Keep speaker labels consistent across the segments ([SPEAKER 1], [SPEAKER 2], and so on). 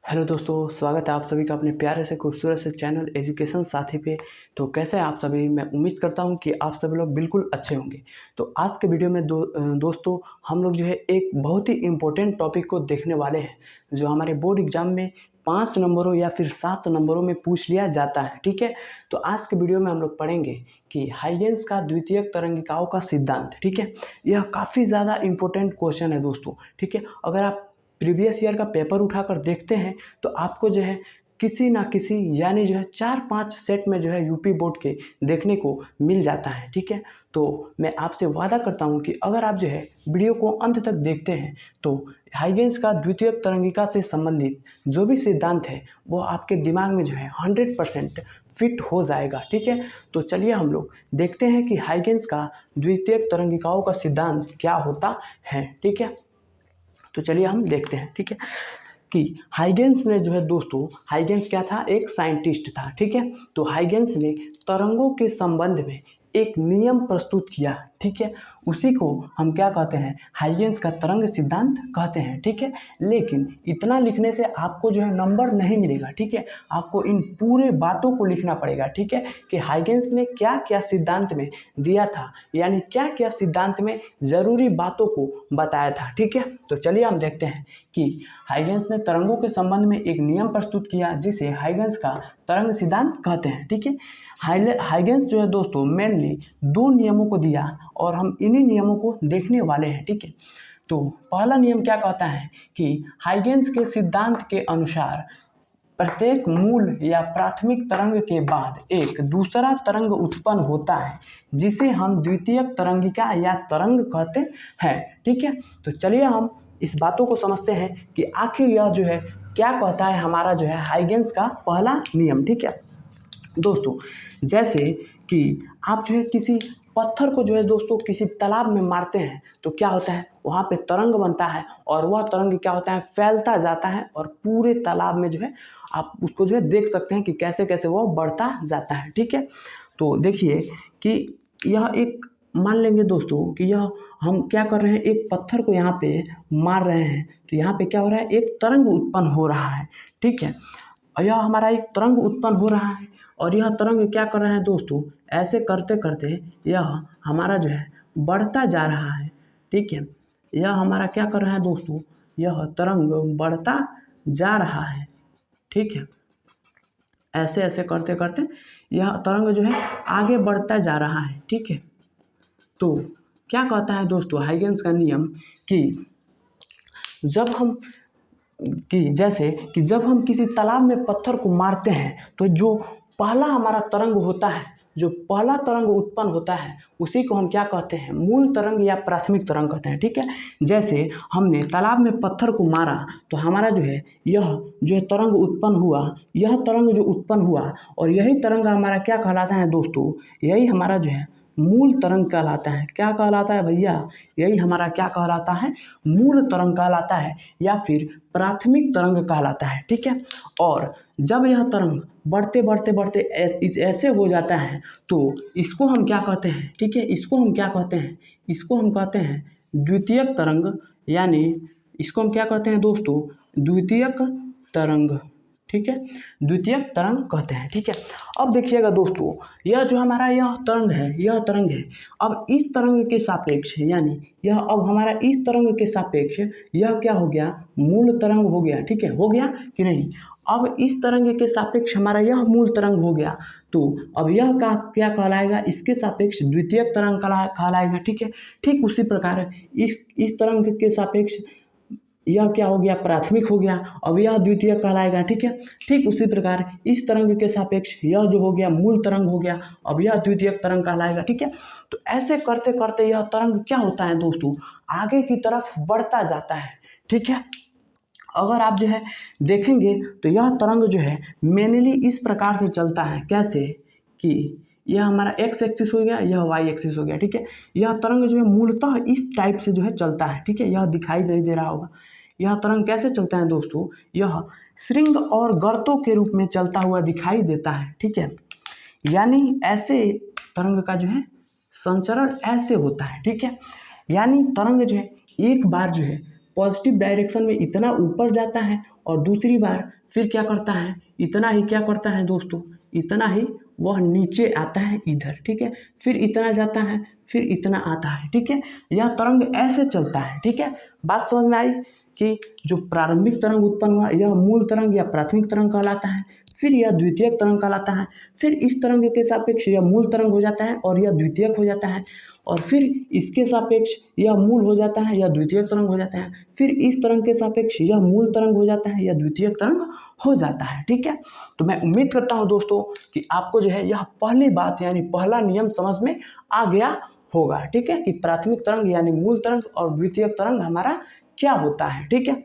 [SPEAKER 1] Hello दोस्तों, स्वागत है आप सभी का अपने प्यारे से खूबसूरत से चैनल एजुकेशन साथी पे। तो कैसे हैं आप सभी। मैं उम्मीद करता हूं कि आप सभी लोग बिल्कुल अच्छे होंगे। तो आज के वीडियो में दोस्तों हम लोग जो है एक बहुत ही इम्पोर्टेंट टॉपिक को देखने वाले हैं, जो हमारे बोर्ड एग्जाम में 5 नंबरों या फिर 7 नंबरों में पूछ लिया जाता है। ठीक है, तो आज के वीडियो में हम लोग पढ़ेंगे कि हाइगेंस का द्वितीयक तरंगिकाओं का सिद्धांत। ठीक है, यह काफ़ी ज़्यादा इम्पोर्टेंट क्वेश्चन है दोस्तों। ठीक है, अगर आप प्रीवियस ईयर का पेपर उठाकर देखते हैं तो आपको जो है किसी ना किसी यानी जो है 4-5 सेट में जो है यूपी बोर्ड के देखने को मिल जाता है। ठीक है, तो मैं आपसे वादा करता हूं कि अगर आप जो है वीडियो को अंत तक देखते हैं तो हाइगेंस का द्वितीयक तरंगिका से संबंधित जो भी सिद्धांत है वो आपके दिमाग में जो है 100% फिट हो जाएगा। ठीक है, तो चलिए हम लोग देखते हैं कि हाइगेंस का द्वितीयक तरंगिकाओं का सिद्धांत क्या होता है। ठीक है, तो चलिए हम देखते हैं। ठीक है, कि हाइगेंस ने जो है दोस्तों, हाइगेंस क्या था, एक साइंटिस्ट था। ठीक है, तो हाइगेंस ने तरंगों के संबंध में एक नियम प्रस्तुत किया। ठीक है, उसी को हम क्या कहते हैं, हाइगेंस का तरंग सिद्धांत कहते हैं। ठीक है, लेकिन इतना लिखने से आपको जो है नंबर नहीं मिलेगा। ठीक है, आपको इन पूरे बातों को लिखना पड़ेगा। ठीक है, कि हाइगेंस ने क्या क्या सिद्धांत में दिया था, यानी क्या क्या सिद्धांत में ज़रूरी बातों को बताया था। ठीक है, तो चलिए हम देखते हैं कि हाइगेंस ने तरंगों के संबंध में एक नियम प्रस्तुत किया जिसे हाइगेंस का तरंग सिद्धांत कहते हैं। ठीक है, हाइगेंस जो है दोस्तों मेनली 2 नियमों को दिया और हम इन्हीं नियमों को देखने वाले हैं। ठीक है, तो पहला नियम क्या कहता है कि हाइगेंस के सिद्धांत के अनुसार प्रत्येक मूल या प्राथमिक तरंग के बाद एक दूसरा तरंग उत्पन्न होता है जिसे हम द्वितीयक तरंगिका या तरंग कहते हैं। ठीक है, तो चलिए हम इस बातों को समझते हैं कि आखिर यह जो है क्या कहता है हमारा जो है हाइगेंस का पहला नियम। ठीक है दोस्तों, जैसे कि आप जो है किसी पत्थर को जो है दोस्तों किसी तालाब में मारते हैं तो क्या होता है, वहाँ पे तरंग बनता है और वह तरंग क्या होता है, फैलता जाता है और पूरे तालाब में जो है आप उसको जो है देख सकते हैं कि कैसे कैसे वह बढ़ता जाता है। ठीक है, तो देखिए कि यह एक, मान लेंगे दोस्तों कि यह हम क्या कर रहे हैं, एक पत्थर को यहाँ पे मार रहे हैं तो यहाँ पे क्या हो रहा है, एक तरंग उत्पन्न हो रहा है। ठीक है, और यह हमारा एक तरंग उत्पन्न हो रहा है और यह तरंग क्या कर रहा है दोस्तों, ऐसे करते करते यह हमारा जो है बढ़ता जा रहा है। ठीक है, यह हमारा क्या कर रहा है दोस्तों, यह तरंग बढ़ता जा रहा है। ठीक है, ऐसे ऐसे करते करते यह तरंग जो है आगे बढ़ता जा रहा है। ठीक है, तो क्या कहता है दोस्तों हाइगेंस का नियम कि जब हम जैसे कि जब हम किसी तालाब में पत्थर को मारते हैं तो जो पहला हमारा तरंग होता है, जो पहला तरंग उत्पन्न होता है उसी को हम क्या कहते हैं, मूल तरंग या प्राथमिक तरंग कहते हैं। ठीक है, जैसे हमने तालाब में पत्थर को मारा तो हमारा जो है यह जो है तरंग उत्पन्न हुआ, यह तरंग जो उत्पन्न हुआ और यही तरंग हमारा क्या कहलाता है दोस्तों, यही हमारा जो है मूल तरंग कहलाता है। क्या कहलाता है भैया, यही हमारा क्या कहलाता है, मूल तरंग कहलाता है या फिर प्राथमिक तरंग कहलाता है। ठीक है, और जब यह तरंग बढ़ते बढ़ते बढ़ते ऐसे हो जाता है तो इसको हम क्या कहते हैं, ठीक है, इसको हम क्या कहते हैं, इसको हम कहते हैं द्वितीयक तरंग, यानी इसको हम क्या कहते हैं दोस्तों, द्वितीयक तरंग। ठीक है, द्वितीयक तरंग कहते हैं। ठीक है, अब देखिएगा दोस्तों, यह जो हमारा यह तरंग है, यह तरंग है, अब इस तरंग के सापेक्ष यानी यह अब हमारा इस तरंग के सापेक्ष यह क्या हो गया, मूल तरंग हो गया। ठीक है, हो गया कि नहीं, अब इस तरंग के सापेक्ष हमारा यह मूल तरंग हो गया तो अब यह का क्या कहलाएगा, इसके सापेक्ष द्वितीयक तरंग कहलाएगा। ठीक है, ठीक उसी प्रकार इस तरंग के सापेक्ष यह क्या हो गया, प्राथमिक हो गया, अब यह द्वितीय कहलाएगा। ठीक है, ठीक उसी प्रकार इस तरंग के सापेक्ष यह जो हो गया मूल तरंग हो गया, अब यह द्वितीय तरंग कहलाएगा। ठीक है, तो ऐसे करते करते यह तरंग क्या होता है दोस्तों, आगे की तरफ बढ़ता जाता है। ठीक है, अगर आप जो है देखेंगे तो यह तरंग जो है मेनली इस प्रकार से चलता है, कैसे कि यह हमारा एक्स एक्सिस हो गया, यह वाई एक्सिस हो गया। ठीक है, यह तरंग जो है मूलतः इस टाइप से जो है चलता है। ठीक है, यह दिखाई नहीं दे रहा होगा, यह तरंग कैसे चलता है दोस्तों, यह श्रृंग और गर्तों के रूप में चलता हुआ दिखाई देता है। ठीक है, यानी ऐसे तरंग का जो है संचरण ऐसे होता है। ठीक है, यानी तरंग जो है एक बार जो है पॉजिटिव डायरेक्शन में इतना ऊपर जाता है और दूसरी बार फिर क्या करता है, इतना ही क्या करता है दोस्तों, इतना ही वह नीचे आता है इधर, ठीक है। फिर इतना जाता है, फिर इतना आता है, ठीक है। यह तरंग ऐसे चलता है, ठीक है। बात समझ में आई कि जो प्रारंभिक तरंग उत्पन्न हुआ यह मूल तरंग या प्राथमिक तरंग कहलाता है, फिर यह द्वितीयक तरंग कहलाता है, फिर इस तरंग के सापेक्ष यह मूल तरंग हो जाता है और यह द्वितीयक हो जाता है, और फिर इसके सापेक्ष यह मूल हो जाता है या द्वितीयक तरंग हो जाता है, फिर इस तरंग के सापेक्ष यह मूल तरंग हो जाता है या द्वितीयक तरंग हो जाता है, ठीक है। तो मैं उम्मीद करता हूं दोस्तों कि आपको जो है यह पहली बात यानी पहला नियम समझ में आ गया होगा, ठीक है, कि प्राथमिक तरंग यानी मूल तरंग और द्वितीयक तरंग हमारा क्या होता है, ठीक है।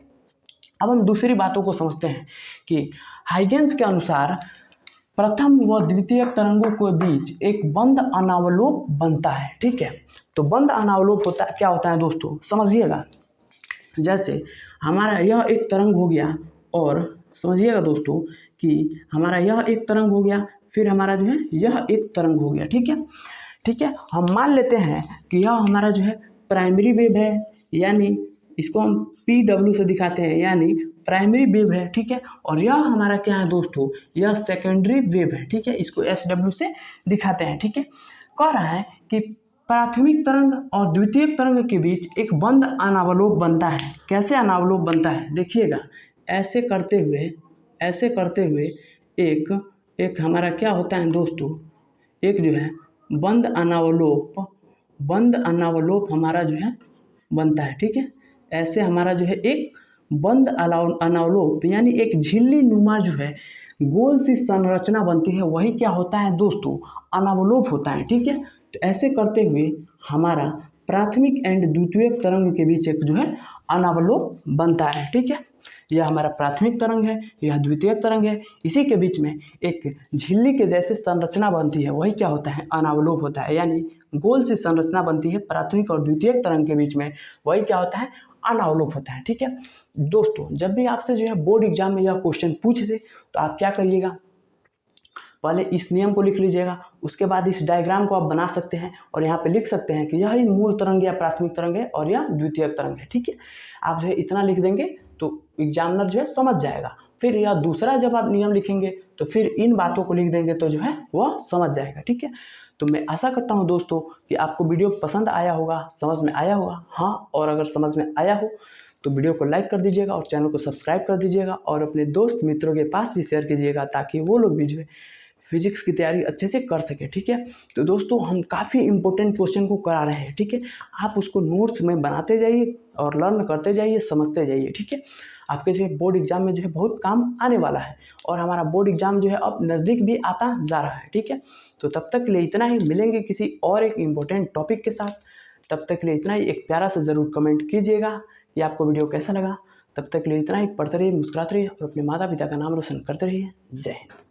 [SPEAKER 1] अब हम दूसरी बातों को समझते हैं कि हाइगेंस के अनुसार प्रथम व द्वितीयक तरंगों के बीच एक बंद अनावलोप बनता है, ठीक है। तो बंद अनावलोप होता क्या होता है दोस्तों, समझिएगा। जैसे हमारा यह एक तरंग हो गया, और समझिएगा दोस्तों कि हमारा यह एक तरंग हो गया, फिर हमारा जो है यह एक तरंग हो गया, ठीक है, ठीक है। हम मान लेते हैं कि यह हमारा जो है प्राइमरी वेव है, यानी इसको हम PW से दिखाते हैं, यानी प्राइमरी वेव है, ठीक है। और यह हमारा क्या है दोस्तों, यह सेकेंडरी वेव है, ठीक है। इसको SW से दिखाते हैं, ठीक है। कह रहा है कि प्राथमिक तरंग और द्वितीयक तरंग के बीच एक बंद अनावलोप बनता है। कैसे अनावलोप बनता है देखिएगा, ऐसे करते हुए एक हमारा क्या होता है दोस्तों, एक जो है बंद अनावलोप हमारा जो है बनता है, ठीक है। ऐसे हमारा जो है एक बंद अनावलोप यानी एक झिल्ली नुमा जो है गोल सी संरचना बनती है, वही क्या होता है दोस्तों, अनावलोप होता है, ठीक है। तो ऐसे करते हुए हमारा प्राथमिक एंड द्वितीयक तरंग के बीच एक जो है अनावलोप बनता है, ठीक है। यह हमारा प्राथमिक तरंग है, यह द्वितीयक तरंग है, इसी के बीच में एक झिल्ली के जैसे संरचना बनती है, वही क्या होता है, अनावलोप होता है। यानी गोल सी संरचना बनती है प्राथमिक और द्वितीयक तरंग के बीच में, वही क्या होता है, अनावलोप होता है, ठीक है। दोस्तों जब भी आपसे जो है बोर्ड एग्जाम में यह क्वेश्चन पूछ दे तो आप क्या करिएगा, पहले इस नियम को लिख लीजिएगा, उसके बाद इस डायग्राम को आप बना सकते हैं और यहाँ पे लिख सकते हैं कि यह ही मूल तरंग या प्राथमिक तरंग है और यह द्वितीयक तरंग है, ठीक है। आप जो है इतना लिख देंगे तो एग्जामिनर जो है समझ जाएगा। फिर यह दूसरा जब आप नियम लिखेंगे तो फिर इन बातों को लिख देंगे तो जो है वह समझ जाएगा, ठीक है। तो मैं आशा करता हूँ दोस्तों कि आपको वीडियो पसंद आया होगा, समझ में आया होगा। हाँ, और अगर समझ में आया हो तो वीडियो को लाइक कर दीजिएगा और चैनल को सब्सक्राइब कर दीजिएगा और अपने दोस्त मित्रों के पास भी शेयर कीजिएगा ताकि वो लोग भी जो है फिजिक्स की तैयारी अच्छे से कर सके, ठीक है। तो दोस्तों हम काफ़ी इंपॉर्टेंट क्वेश्चन को करा रहे हैं, ठीक है। आप उसको नोट्स में बनाते जाइए और लर्न करते जाइए, समझते जाइए, ठीक है। आपके जो है बोर्ड एग्जाम में जो है बहुत काम आने वाला है और हमारा बोर्ड एग्जाम जो है अब नज़दीक भी आता जा रहा है, ठीक है। तो तब तक के लिए इतना ही, मिलेंगे किसी और एक इम्पोर्टेंट टॉपिक के साथ। तब तक के लिए इतना ही, एक प्यारा सा ज़रूर कमेंट कीजिएगा कि आपको वीडियो कैसा लगा। तब तक के लिए इतना ही, पढ़ते रहिए, मुस्कुराते रहिए और अपने माता पिता का नाम रोशन करते रहिए। जय हिंद।